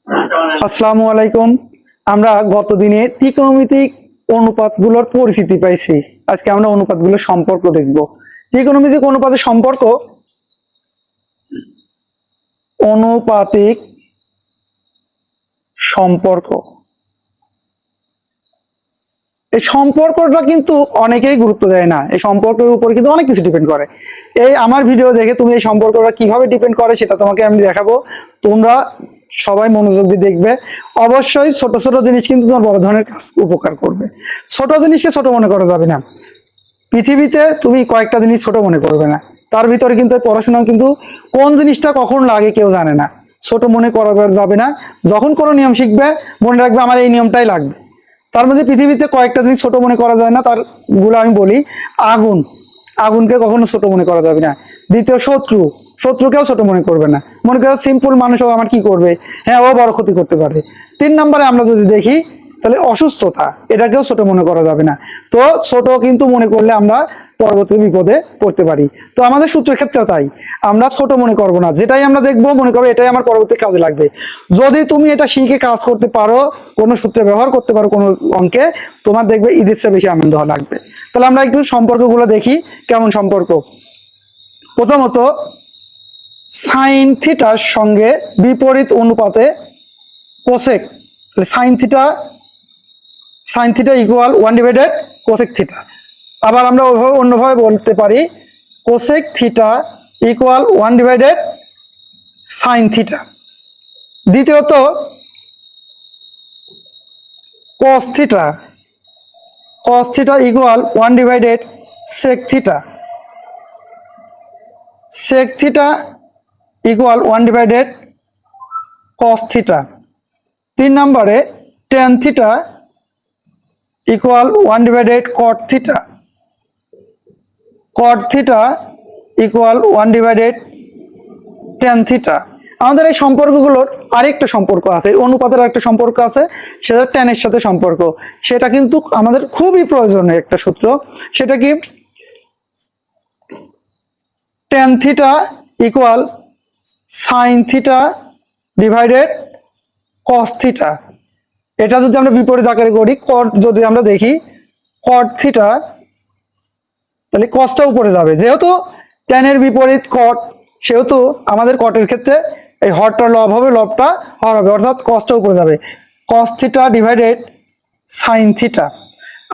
আসসালামু আলাইকুম। আমরা গত দিনে ত্রিকোণমিতিক অনুপাতগুলোর পরিচিতি পাইছি। আজকে আমরা অনুপাতগুলোর সম্পর্ক দেখব। ত্রিকোণমিতিক অনুপাতের সম্পর্ক, অনুপাতিক সম্পর্ক, এই সম্পর্কটা কিন্তু অনেকেই গুরুত্ব দেয় না। এই সম্পর্কের উপর কিন্তু অনেক কিছু ডিপেন্ড করে। এই আমার ভিডিও দেখে তুমি এই সম্পর্কটা কিভাবে ডিপেন্ড করে সেটা তোমাকে আমি দেখাবো। তোমরা সবাই মনোযোগ দিয়ে দেখবে। অবশ্যই ছোট ছোট জিনিস কিন্তু তোমার বড় ধরনের কাজ উপকার করবে। ছোট জিনিসকে ছোট মনে করা যাবে না। পৃথিবীতে তুমি কয়েকটা জিনিস ছোট মনে করবে না, তার ভিতরে কিন্তু পড়াশোনা কিন্তু কোন জিনিসটা কখন লাগে কেউ জানে না। ছোট মনে করা যাবে না। যখন কোনো নিয়ম শিখবে মনে রাখবে আমার এই নিয়মটাই লাগবে। তার মধ্যে পৃথিবীতে কয়েকটা জিনিস ছোট মনে করা যায় না, তার গুলো আমি বলি। আগুন, আগুনকে কখনো ছোট মনে করা যাবে না। দ্বিতীয়, শত্রুকেও ছোট মনে করবে না। মনে করো সিম্পল মানুষও আমার কি করবে, হ্যাঁ ও বড় ক্ষতি করতে পারে। 3 নম্বরে আমরা যদি দেখি তাহলে অসুস্থতা, এটাকেও ছোট মনে করা যাবে না। তো ছোট কিন্তু মনে করলে আমরা পরবর্তী বিপদে পড়তে পারি। তো আমাদের সূত্রের ক্ষেত্রেও তাই, আমরা ছোট মনে করব না। যেটাই আমরা দেখবো মনে করবো এটাই আমার পরবর্তী কাজে লাগবে। যদি তুমি এটা শিখে কাজ করতে পারো, কোনো সূত্রে ব্যবহার করতে পারো কোনো অঙ্কে, তোমার দেখবে ঈদের চেয়ে বেশি আনন্দ লাগবে। তাহলে আমরা একটু সম্পর্কগুলো দেখি কেমন সম্পর্ক। প্রথমত, সাইন থিটার সঙ্গে বিপরীত অনুপাতে cosec, sine theta equal 1 cosec theta. আবার আমরা ওইভাবে অন্যভাবে বলতে পারি cosec theta equal 1 sine theta. দ্বিতীয়ত, cos theta equal 1 sec theta, sec theta equal 1 cos theta. 3 নম্বরে tan theta equal 1 cot theta, cot theta equal 1 tan theta. আমাদের এই সম্পর্কগুলোর আরেকটা সম্পর্ক আছে, অনুপাতের একটা সম্পর্ক আছে, সেটা টেনের সাথে সম্পর্ক। সেটা কিন্তু আমাদের খুবই প্রয়োজনীয় একটা সূত্র। সেটা কি, ten theta equal sine theta divided cos theta. এটা যদি আমরা বিপরীত আকারে করি, কট যদি আমরা দেখি কট থিটা, তাহলে কসটা উপরে যাবে। যেহেতু টেনের বিপরীত কট, সেহেতু আমাদের কটের ক্ষেত্রে এই হরটা লব হবে, লবটা হর হবে, অর্থাৎ কসটা উপরে যাবে। Cos theta divided sine theta.